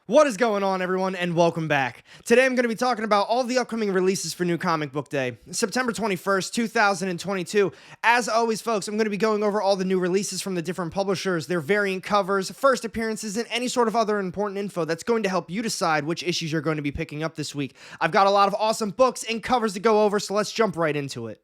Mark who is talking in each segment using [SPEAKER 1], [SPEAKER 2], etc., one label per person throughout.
[SPEAKER 1] What is going on, everyone, and welcome back. Today I'm going to be talking about all the upcoming releases for New Comic Book Day, September 21st, 2022. As always, folks, I'm going to be going over all the new releases from the different publishers, their variant covers, first appearances, and any sort of other important info that's going to help you decide which issues you're going to be picking up this week. I've got a lot of awesome books and covers to go over, so let's jump right into it.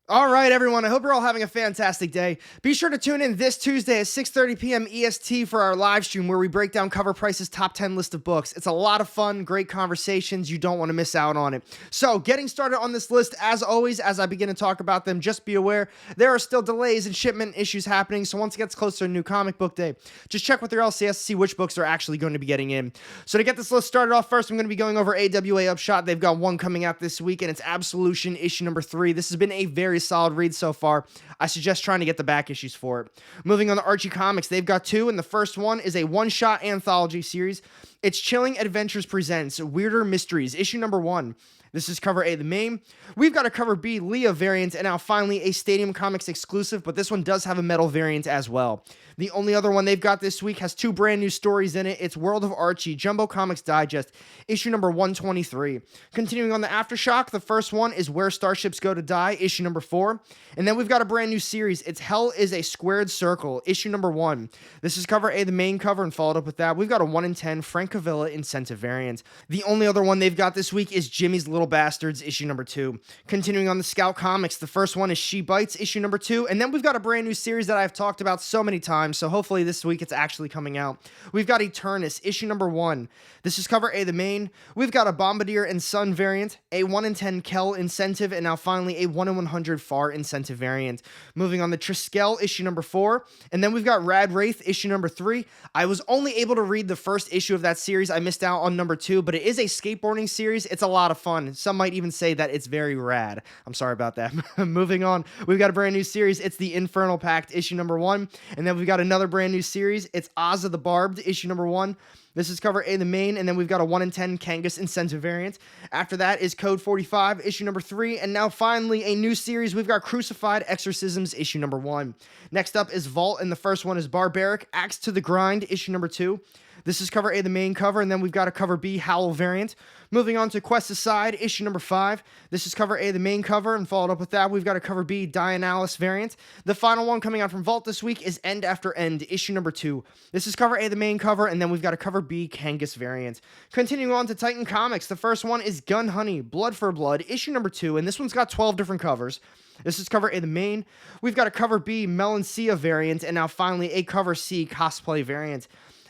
[SPEAKER 1] All right, everyone, I hope you're all having a fantastic day. Be sure to tune in this Tuesday at 6:30 p.m. EST for our live stream where we break down Cover Price's top 10 list of books. It's a lot of fun, great conversations. You don't want to miss out on it. So, getting started on this list, as always, as I begin to talk about them, just be aware there are still delays and shipment issues happening, so once it gets closer to New Comic Book Day, just check with your LCS to see which books are actually going to be getting in. So, to get this list started off first, I'm going to be going over AWA Upshot. They've got one coming out this week, and it's Absolution, issue number 3. This has been a very solid read so far. I suggest trying to get the back issues for it. Moving on to ARCOMICS, they've got two, and the first one is a one-shot anthology series. It's Chilling Adventures Presents Weirder Mysteries, issue number 1. This is cover A, the main. We've got a cover B, Leah variant, and now finally a Stadium Comics exclusive, but this one does have a metal variant as well. The only other one they've got this week has two brand new stories in it. It's World of Archie, Jumbo Comics Digest, issue number 123. Continuing on the Aftershock, the first one is Where Starships Go to Die, issue number 4. And then we've got a brand new series. It's Hell is a Squared Circle, issue number 1. This is cover A, the main cover, and followed up with that, we've got a 1 in 10 Frank Cavilla incentive variant. The only other one they've got this week is Jimmy's Little Bastards, issue number 2. Continuing on the Scout Comics, the first one is She Bites, issue number 2. And then we've got a brand new series that I've talked about so many times, so hopefully this week it's actually coming out. We've got Eternus, issue number 1. This is cover A, the main. We've got a Bombardier and Sun variant, a 1 in 10 Kel incentive, and now finally a 1 in 100 Far incentive variant. Moving on to Triskel, issue number 4. And then we've got Rad Wraith, issue number 3. I was only able to read the first issue of that series. I missed out on number 2, but it is a skateboarding series. It's a lot of fun. Some might even say that it's very rad. I'm sorry about that. Moving on, we've got a brand new series. It's the Infernal Pact, issue number 1. And then we've got another brand new series. It's Oz of the Barbed, issue number 1. This is cover A, the main, and then we've got a 1 in 10 Kangas incentive variant. After that is Code 45, issue number 3, and now finally a new series. We've got Crucified Exorcisms, issue number 1. Next up is Vault, and the first one is Barbaric Axe to the Grind, issue number 2. This is cover A, the main cover, and then we've got a cover B, Howl variant. Moving on to Quest Aside, issue number 5. This is cover A, the main cover, and followed up with that, we've got a cover B, Dianalis variant. The final one coming out from Vault this week is End After End, issue number 2. This is cover A, the main cover, and then we've got a cover B, Kangas variant. Continuing on to Titan Comics, the first one is Gun Honey, Blood for Blood, issue number 2, and this one's got 12 different covers. This is cover A, the main. We've got a cover B, Melancia variant, and now finally a cover C, Cosplay variant.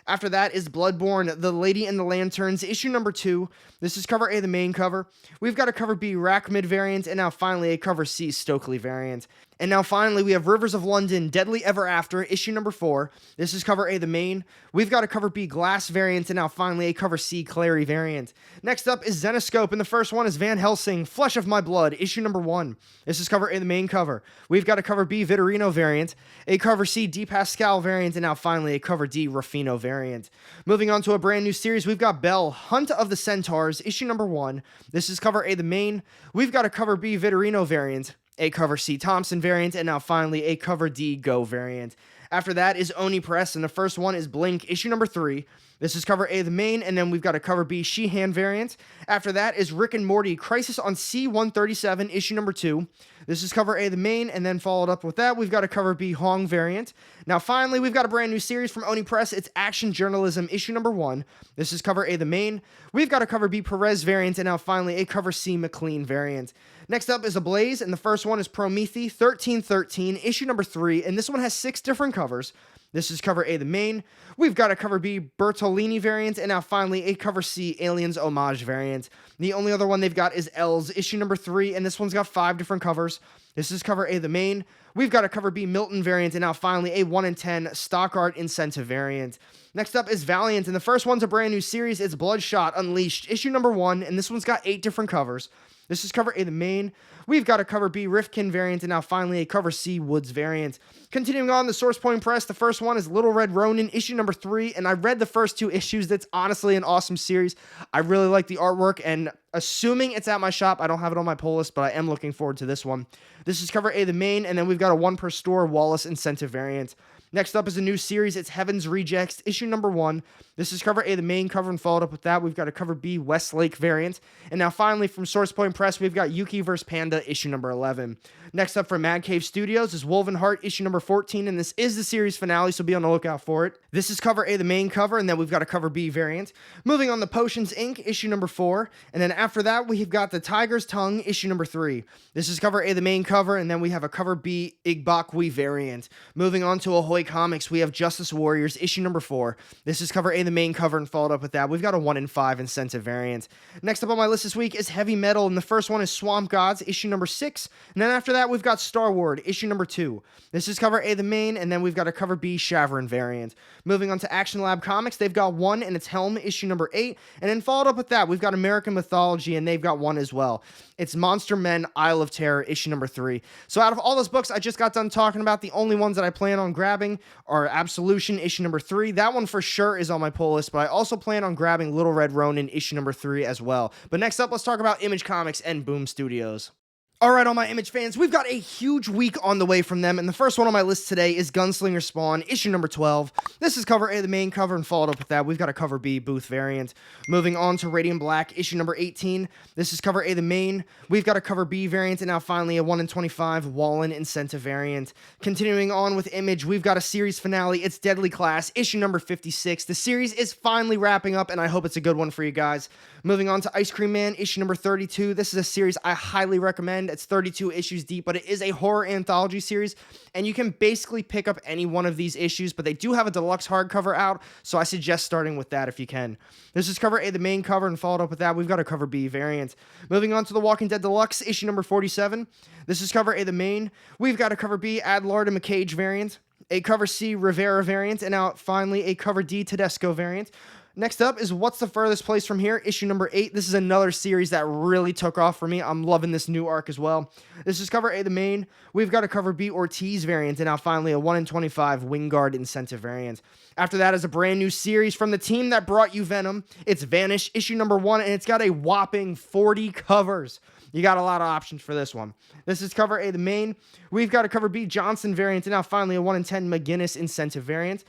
[SPEAKER 1] After that is Bloodborne, The Lady and the Lanterns, issue number 2. This is cover A, the main cover. We've got a cover B, Rackmid variant, and now finally a cover C, Stokely variant. And now finally we have Rivers of London, Deadly Ever After, issue number 4. This is cover A, the main. We've got a cover B, Glass variant, and now finally a cover C, Clary variant. Next up is Zenoscope, and the first one is Van Helsing, Flesh of My Blood, issue number 1. This is cover A, the main cover. We've got a cover B, Vitorino variant, a cover C, D. Pascal variant, and now finally a cover D, Ruffino variant. Moving on to a brand new series, we've got Bell, Hunt of the Centaurs, issue number 1. This is cover A, the main. We've got a cover B, Vitorino variant, a cover C, Thompson variant, and now finally a cover D, Go variant. After that is Oni Press, and the first one is Blink, issue number 3. This is cover A, the main, and then we've got a cover B, Sheehan variant. After that is Rick and Morty, Crisis on C-137, issue number 2. This is cover A, the main, and then followed up with that, we've got a cover B, Hong variant. Now finally, we've got a brand new series from Oni Press. It's Action Journalism, issue number 1. This is cover A, the main. We've got a cover B, Perez variant, and now finally a cover C, McLean variant. Next up is Ablaze, and the first one is Prometheus 1313, issue number 3, and this one has 6 different covers. This is cover A, the main. We've got a cover B, Bertolini variant, and now finally a cover C, Aliens Homage variant. The only other one they've got is Els, issue number 3, and this one's got 5 different covers. This is cover A, the main. We've got a cover B, Milton variant, and now finally a 1 in 10 Stock Art Incentive variant. Next up is Valiant, and the first one's a brand new series. It's Bloodshot Unleashed, issue number 1, and this one's got 8 different covers. This is cover A, the main. We've got a cover B, Rifkin variant, and now finally a cover C, Woods variant. Continuing on, the Source Point Press, the first one is Little Red Ronin, issue number 3, and I read the first 2 issues. That's honestly an awesome series. I really like the artwork, and assuming it's at my shop, I don't have it on my pull list, but I am looking forward to this one. This is cover A, the main, and then we've got a 1 per store Wallace incentive variant. Next up is a new series. It's Heaven's Rejects, issue number 1. This is cover A, the main cover, and followed up with that, we've got a cover B, Westlake variant. And now finally from Source Point Press, we've got Yuki vs. Panda, issue number 11. Next up from Mad Cave Studios is Woven Heart, issue number 14, and this is the series finale, so be on the lookout for it. This is cover A, the main cover, and then we've got a cover B variant. Moving on to Potions Inc., issue number 4, and then after that, we've got The Tiger's Tongue, issue number 3. This is cover A, the main cover, and then we have a cover B, Igbokwe variant. Moving on to Ahoy Comics, we have Justice Warriors, issue number 4. This is cover A, the main cover, and followed up with that, we've got a 1 in 5 incentive variant. Next up on my list this week is Heavy Metal, and the first one is Swamp Gods, issue number 6, and then after that, we've got Star Wars, issue number 2. This is cover A, the main, and then we've got a cover B, Shavron variant. Moving on to Action Lab Comics, they've got 1, and it's Helm, issue number 8, and then followed up with that, we've got American Mythology, and they've got 1 as well. It's Monster Men, Isle of Terror, issue number 3. So out of all those books I just got done talking about, the only ones that I plan on grabbing are Absolution, issue number 3. That one for sure is on my pull list, but I also plan on grabbing Little Red Ronin, issue number 3 as well. But next up, let's talk about Image Comics and Boom Studios. Alright, all my Image fans, we've got a huge week on the way from them, and the first one on my list today is Gunslinger Spawn, issue number 12. This is cover A, the main cover, and followed up with that, we've got a cover B, Booth variant. Moving on to Radiant Black, issue number 18. This is cover A, the main. We've got a cover B variant, and now finally a 1 in 25 Wallen incentive variant. Continuing on with Image, we've got a series finale. It's Deadly Class, issue number 56. The series is finally wrapping up, and I hope it's a good one for you guys. Moving on to Ice Cream Man, issue number 32. This is a series I highly recommend. It's 32 issues deep, but it is a horror anthology series, and you can basically pick up any one of these issues, but they do have a deluxe hardcover out, so I suggest starting with that if you can. This is cover A, the main cover, and followed up with that, we've got a cover B variant. Moving on to The Walking Dead Deluxe, issue number 47. This is cover A, the main. We've got a cover B, Adlard and McCage variant, a cover C, Rivera variant, and now finally a cover D, Tedesco variant. Next up is What's the Furthest Place from Here, issue number 8. This is another series that really took off for me. I'm loving this new arc as well. This is cover A, the main. We've got a cover B, Ortiz variant, and now finally a 1 in 25 Wingard incentive variant. After that is a brand new series from the team that brought you Venom. It's Vanish, issue number 1, and it's got a whopping 40 covers. You got a lot of options for this one. This is cover A, the main. We've got a cover B, Johnson variant, and now finally a 1 in 10 McGinnis incentive variant.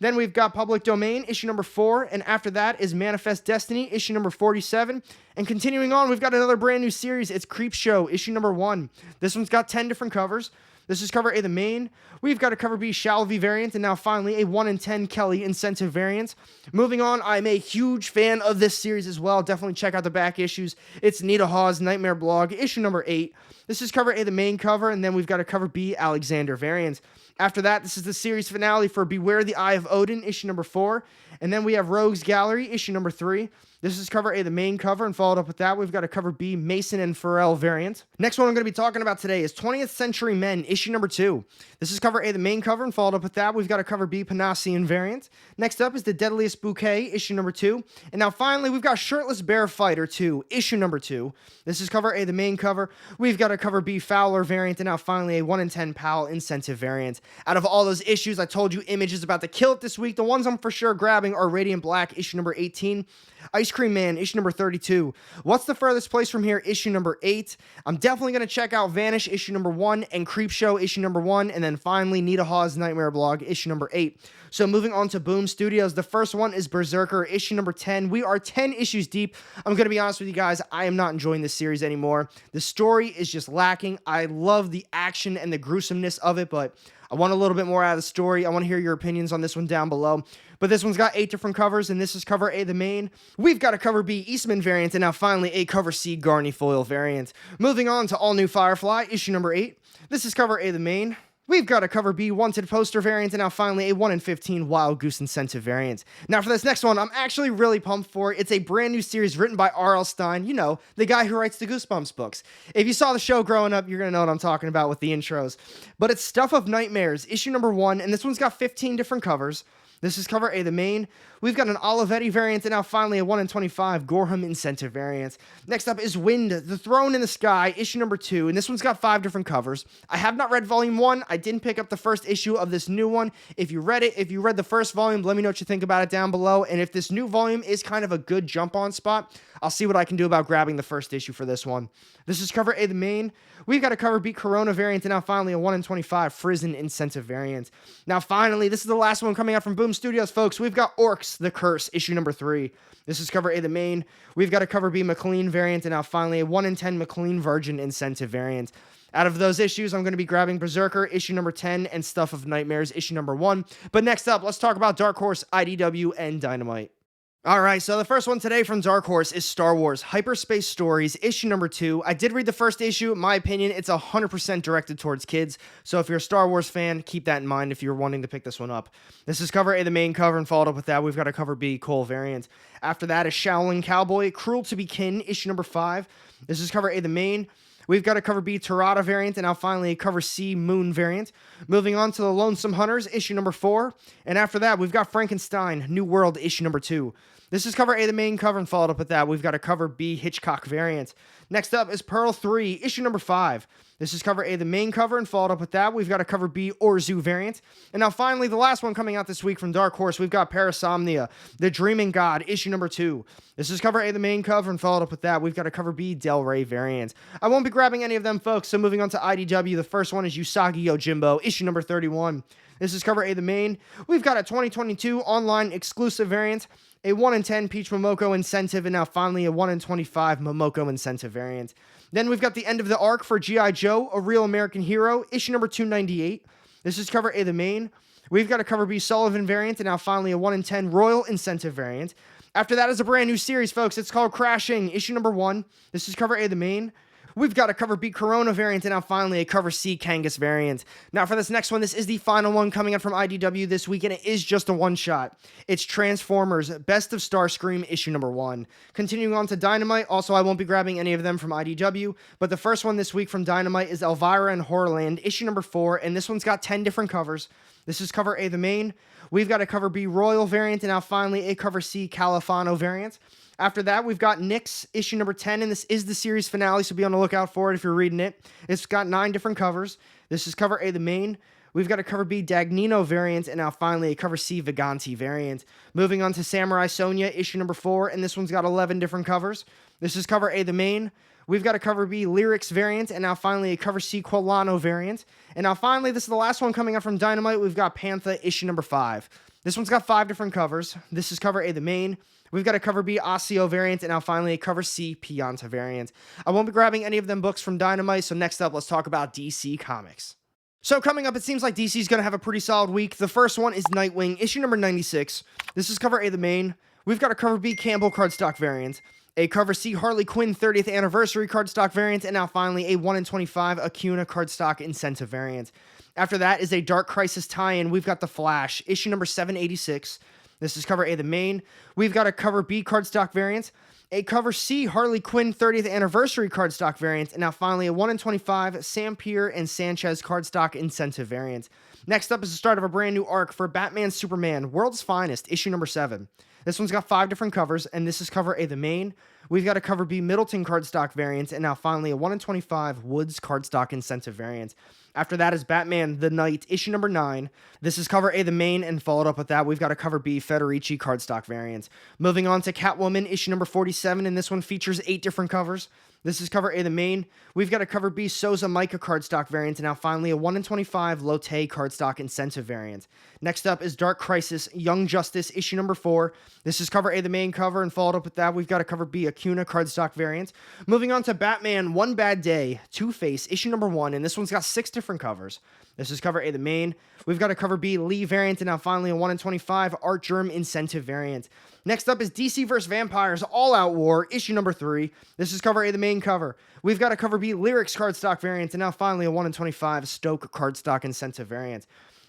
[SPEAKER 1] Then we've got Public Domain, issue number 4, and after that is Manifest Destiny, issue number 47. And continuing on, we've got another brand new series. It's Creepshow, issue number 1. This one's got 10 different covers. This is cover A, the main. We've got a cover B, Shalvey variant, and now finally a 1 in 10 Kelly incentive variant. Moving on, I'm a huge fan of this series as well. Definitely check out the back issues. It's Nita Hawes' Nightmare Blog, issue number 8. This is cover A, the main cover, and then we've got a cover B, Alexander variant. After that, this is the series finale for Beware the Eye of Odin, issue number 4. And then we have Rogues Gallery, issue number 3. This is cover A, the main cover, and followed up with that, we've got a cover B, Mason and Farrell variant. Next one I'm going to be talking about today is 20th Century Men, issue number 2. This is cover A, the main cover, and followed up with that, we've got a cover B, Panassian variant. Next up is The Deadliest Bouquet, issue number 2. And now finally, we've got Shirtless Bear Fighter 2, issue number 2. This is cover A, the main cover. We've got a cover B, Fowler variant, and now finally a 1 in 10 Powell incentive variant. Out of all those issues, I told you Image is about to kill it this week. The ones I'm for sure grabbing are Radiant Black, issue number 18. Ice Cream Man, issue number 32. What's the Furthest Place from Here, issue number 8. I'm definitely going to check out Vanish, issue number 1, and Creepshow, issue number 1, and then finally Nita Hawes' Nightmare Blog, issue number 8. So moving on to Boom Studios, the first one is Berserker, issue number 10. We are 10 issues deep. I'm going to be honest with you guys, I am not enjoying this series anymore. The story is just lacking. I love the action and the gruesomeness of it, but I want a little bit more out of the story. I want to hear your opinions on this one down below. But this one's got 8 different covers, and this is cover A, the main. We've got a cover B, Eastman variant, and now finally a cover C, Garny Foil variant. Moving on to All New Firefly, issue number 8. This is cover A, the main. We've got a cover B, Wanted Poster variant, and now finally a 1 in 15 Wild Goose incentive variant. Now for this next one, I'm actually really pumped for. It's a brand new series written by R.L. Stine, you know, the guy who writes the Goosebumps books. If you saw the show growing up, you're going to know what I'm talking about with the intros. But it's Stuff of Nightmares, issue number 1, and this one's got 15 different covers. This is cover A, the main. We've got an Olivetti variant, and now finally a 1 in 25 Gorham incentive variant. Next up is Wind, the Throne in the Sky, issue number 2, and this one's got 5 different covers. I have not read volume 1. I didn't pick up the first issue of this new one. If you read the first volume, let me know what you think about it down below. And if this new volume is kind of a good jump on spot, I'll see what I can do about grabbing the first issue for this one. This is cover A, the main. We've got a cover B Corona variant, and now finally a 1 in 25 Frizzen incentive variant. Now finally, this is the last one coming out from Boom Studios, folks. We've got Orcs, the Curse, issue number 3. This is cover A, the main. We've got a cover B McLean variant, and now finally a 1 in 10 McLean Virgin incentive variant. Out of those issues, I'm going to be grabbing Berserker, issue number 10, and Stuff of Nightmares, issue number 1. But next up, let's talk about Dark Horse, IDW, and Dynamite. Alright, so the first one today from Dark Horse is Star Wars Hyperspace Stories, issue number 2. I did read the first issue. In my opinion, it's 100% directed towards kids, so if you're a Star Wars fan, keep that in mind if you're wanting to pick this one up. This is cover A, the main cover, and followed up with that, we've got a cover B Cole variant. After that is Shaolin Cowboy, Cruel to be Kin, issue number 5. This is cover A, the main. We've got a cover B Tirada variant, and now finally a cover C Moon variant. Moving on to the Lonesome Hunters, issue number 4. And after that, we've got Frankenstein, New World, issue number 2. This is cover A, the main cover, and followed up with that, we've got a cover B Hitchcock variant. Next up is Pearl 3, issue number 5. This is cover A, the main cover, and followed up with that, we've got a cover B Orzu variant. And now finally, the last one coming out this week from Dark Horse, we've got Parasomnia, The Dreaming God, issue number 2. This is cover A, the main cover, and followed up with that, we've got a cover B Del Rey variant. I won't be grabbing any of them, folks, so moving on to IDW, the first one is Usagi Yojimbo, issue number 31. This is cover A, the main. We've got a 2022 online exclusive variant, a 1 in 10 Peach Momoko incentive, and now finally a 1 in 25 Momoko incentive variant. Then we've got the end of the arc for G.I. Joe, A Real American Hero, issue number 298. This is cover A, the main. We've got a cover B Sullivan variant, and now finally a 1 in 10 Royal incentive variant. After that is a brand new series, folks. It's called Crashing, issue number 1. This is cover A, the main. We've got a cover B Corona variant, and now finally a cover C Kangas variant. Now for this next one, this is the final one coming out from IDW this week, and it is just a one-shot. It's Transformers Best of Starscream, issue number 1. Continuing on to Dynamite, also I won't be grabbing any of them from IDW, but the first one this week from Dynamite is Elvira and Horrorland, issue number 4, and this one's got 10 different covers. This is cover A, the main. We've got a cover B Royal variant, and now finally a cover C Califano variant. After that, we've got Nyx, issue number 10, and this is the series finale, so be on the lookout for it if you're reading it. It's got 9 different covers. This is cover A, the main. We've got a cover B Dagnino variant, and now finally a cover C Vaganti variant. Moving on to Samurai Sonia, issue number 4, and this one's got 11 different covers. This is cover A, the main. We've got a cover B Lyrics variant, and now finally a cover C Quilano variant. And now finally, this is the last one coming up from Dynamite. We've got Pantha, issue number 5. This one's got 5 different covers. This is cover A, the main. We've got a cover B Osseo variant, and now finally a cover C Pianta variant. I won't be grabbing any of them books from Dynamite, so next up, let's talk about DC Comics. So coming up, it seems like DC's going to have a pretty solid week. The first one is Nightwing, issue number 96. This is cover A, the main. We've got a cover B Campbell cardstock variant, a cover C Harley Quinn 30th anniversary cardstock variant, and now finally a 1 in 25 Acuna cardstock incentive variant. After that is a Dark Crisis tie-in. We've got The Flash, issue number 786. This is cover A, the main. We've got a cover B cardstock variant, a cover C Harley Quinn 30th anniversary cardstock variant, and now finally a 1 in 25 Sam Pierre and Sanchez cardstock incentive variant. Next up is the start of a brand new arc for Batman Superman World's Finest, issue number 7. This one's got 5 different covers, and this is cover A, the main. We've got a cover B Middleton cardstock variant, and now finally a 1 in 25 Woods cardstock incentive variant. After that is Batman The Knight, issue number 9. This is cover A, the main, and followed up with that, we've got a cover B Federici cardstock variant. Moving on to Catwoman, issue number 47, and this one features 8 different covers. This is cover A, the main. We've got a cover B Souza Micah cardstock variant, and now finally a 1 in 25 Lotte cardstock incentive variant. Next up is Dark Crisis Young Justice, issue number 4. This is cover A, the main cover, and followed up with that, we've got a cover B Acuna cardstock variant. Moving on to Batman One Bad Day, Two-Face, issue number 1, and this one's got 6 different covers. This is cover A, the main. We've got a cover B Lee variant, and now finally a 1 in 25 Art Germ incentive variant. Next up is DC vs. Vampires All Out War, issue number 3. This is cover A, the main cover. We've got a cover B Lyrics cardstock variant, and now finally a 1 in 25 Stoke cardstock incentive variant.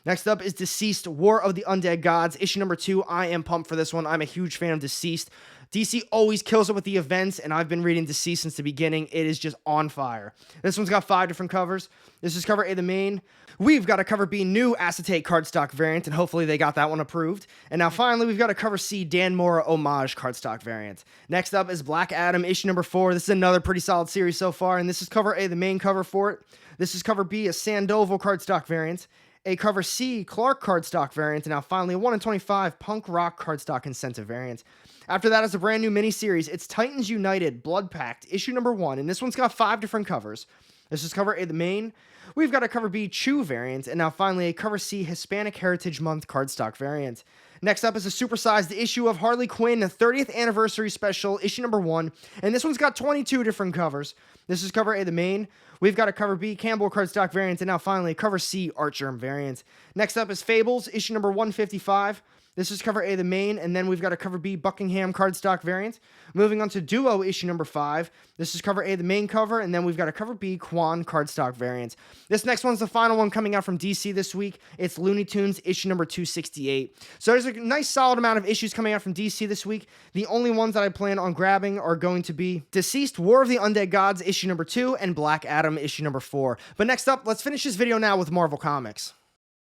[SPEAKER 1] Next up is Deceased, War of the Undead Gods, issue number 2. I am pumped for this one. I'm a huge fan of Deceased. DC always kills it with the events, and I've been reading Deceased since the beginning. It is just on fire. This one's got 5 different covers. This is cover A, the main. We've got a cover B, new acetate cardstock variant, and hopefully they got that one approved. And now finally, we've got a cover C, Dan Mora homage cardstock variant. Next up is Black Adam, issue number 4. This is another pretty solid series so far, and this is cover A, the main cover for it. This is cover B, a Sandoval cardstock variant. A cover C, Clark cardstock variant, and now finally a 1 in 25 punk rock cardstock incentive variant. After that is a brand new miniseries. It's Titans United Blood Pact, issue number 1, and this one's got 5 different covers. This is cover A, the main. We've got a cover B, Chew variant, and now finally a cover C, Hispanic Heritage Month cardstock variant. Next up is a supersized issue of Harley Quinn, the 30th anniversary special, issue number 1, and this one's got 22 different covers. This is cover A, the main. We've got a cover B, Campbell cardstock variant, and now finally cover C, Art Germ variant. Next up is Fables, issue number 155. This is cover A, the main, and then we've got a cover B, Buckingham cardstock variant. Moving on to Duo, issue number 5. This is cover A, the main cover, and then we've got a cover B, Quan cardstock variant. This next one's the final one coming out from DC this week. It's Looney Tunes, issue number 268. So there's a nice solid amount of issues coming out from DC this week. The only ones that I plan on grabbing are going to be Deceased, War of the Undead Gods, issue number 2, and Black Adam, issue number 4. But next up, let's finish this video now with Marvel Comics.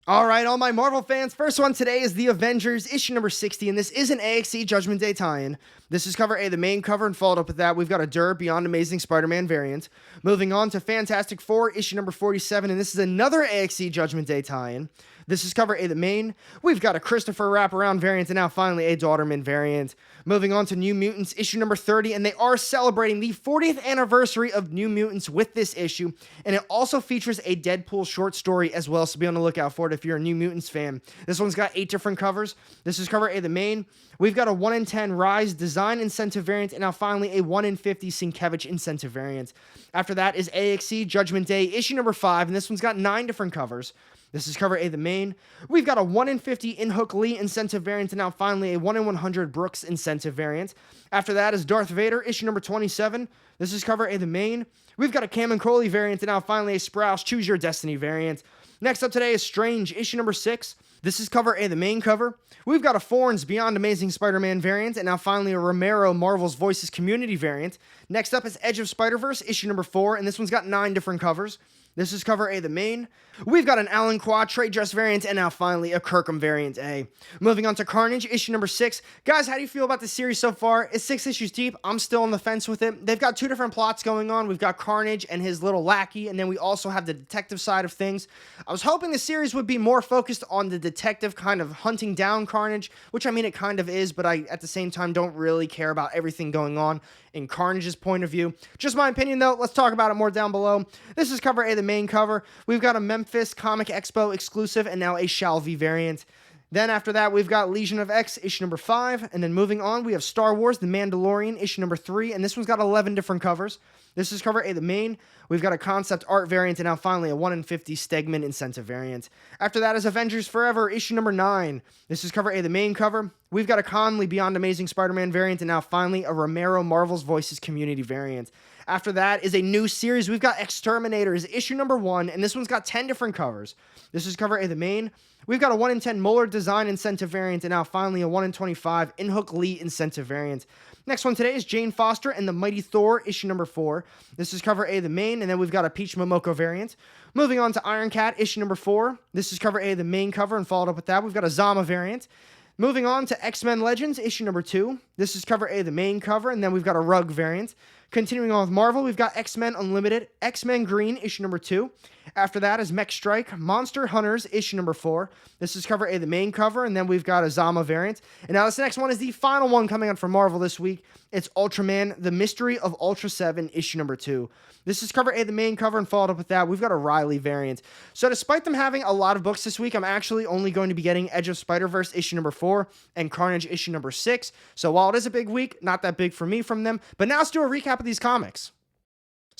[SPEAKER 1] Alright, all my Marvel fans, first one today is The Avengers, issue number 60, and this is an AXE Judgment Day tie-in. This is cover A, the main cover, and followed up with that, we've got a Dur Beyond Amazing Spider-Man variant. Moving on to Fantastic Four, issue number 47, and this is another AXE Judgment Day tie-in. This is cover A, the main. We've got a Christopher wraparound variant, and now finally a Daughterman variant. Moving on to New Mutants, issue number 30, and they are celebrating the 40th anniversary of New Mutants with this issue, and it also features a Deadpool short story as well, so be on the lookout for it if you're a New Mutants fan. This one's got 8 different covers. This is cover A, the main. We've got a 1 in 10 Rise design incentive variant, and now finally a 1 in 50 Sienkiewicz incentive variant. After that is AXE Judgment Day, issue number 5, and this one's got 9 different covers. This is cover A, the main. We've got a 1 in 50 In-Hook Lee incentive variant, and now finally a 1 in 100 Brooks incentive variant. After that is Darth Vader, issue number 27. This is cover A, the main. We've got a Cam and Crowley variant, and now finally a Sprouse Choose Your Destiny variant. Next up today is Strange, issue number 6. This is cover A, the main cover. We've got a Forns Beyond Amazing Spider-Man variant, and now finally a Romero Marvel's Voices Community variant. Next up is Edge of Spider-Verse, issue number 4, and this one's got 9 different covers. This is cover A, the main. We've got an Alan Quad trade dress variant, and now finally a Kirkham variant A. Moving on to Carnage, issue number 6. Guys, how do you feel about the series so far? It's 6 issues deep. I'm still on the fence with it. They've got 2 different plots going on. We've got Carnage and his little lackey, and then we also have the detective side of things. I was hoping the series would be more focused on the detective kind of hunting down Carnage, which I mean it kind of is, but I at the same time don't really care about everything going on in Carnage's point of view. Just my opinion though, let's talk about it more down below. This is cover A, the main cover. We've got a Memphis Comic Expo exclusive and now a Shalvey variant. Then after that, we've got Legion of X, issue number 5, and then moving on, we have Star Wars, The Mandalorian, issue number 3, and this one's got 11 different covers. This is cover A, the main. We've got a concept art variant, and now finally a 1 in 50 Stegman incentive variant. After that is Avengers Forever, issue number 9. This is cover A, the main cover. We've got a Conley Beyond Amazing Spider-Man variant, and now finally a Romero Marvel's Voices Community variant. After that is a new series. We've got Exterminators, issue number 1, and this one's got 10 different covers. This is cover A, the main. We've got a 1 in 10 Molar design incentive variant, and now finally a 1 in 25 In-Hook Lee incentive variant. Next one today is Jane Foster and the Mighty Thor, issue number 4. This is cover A, the main, and then we've got a Peach Momoko variant. Moving on to Iron Cat, issue number 4. This is cover A, the main cover, and followed up with that, we've got a Zama variant. Moving on to X-Men Legends, issue number 2. This is cover A, the main cover, and then we've got a Rug variant. Continuing on with Marvel, we've got X-Men Unlimited, X-Men Green, issue number 2. After that is Mech Strike, Monster Hunters, issue number 4. This is cover A, the main cover, and then we've got a Zama variant. And now this next one is the final one coming out from Marvel this week. It's Ultraman, The Mystery of Ultra 7, issue number 2. This is cover A, the main cover, and followed up with that, we've got a Riley variant. So despite them having a lot of books this week, I'm actually only going to be getting Edge of Spider-Verse, issue number 4, and Carnage, issue number 6. So while it is a big week, not that big for me from them. But now let's do a recap of these comics.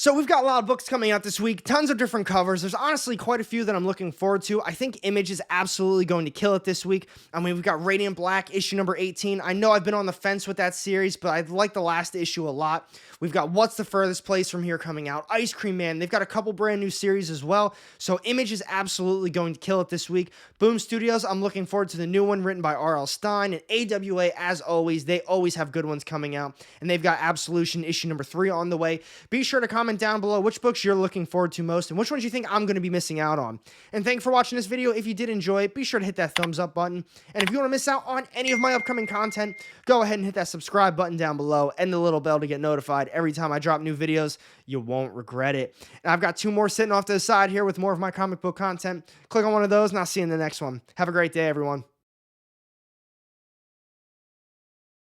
[SPEAKER 1] So we've got a lot of books coming out this week, tons of different covers. There's honestly quite a few that I'm looking forward to. I think Image is absolutely going to kill it this week. I mean, we've got Radiant Black, issue number 18. I know I've been on the fence with that series, but I like the last issue a lot. We've got What's the Furthest Place from Here coming out, Ice Cream Man. They've got a couple brand new series as well. So Image is absolutely going to kill it this week. Boom Studios, I'm looking forward to the new one written by R.L. Stine. And AWA, as always, they always have good ones coming out. And they've got Absolution issue number 3 on the way. Be sure to comment down below which books you're looking forward to most and which ones you think I'm going to be missing out on. And thank you for watching this video. If you did enjoy it, be sure to hit that thumbs up button. And if you want to miss out on any of my upcoming content, go ahead and hit that subscribe button down below and the little bell to get notified every time I drop new videos. You won't regret it. And I've got 2 more sitting off to the side here with more of my comic book content. Click on one of those and I'll see you in the next one. Have a great day, everyone.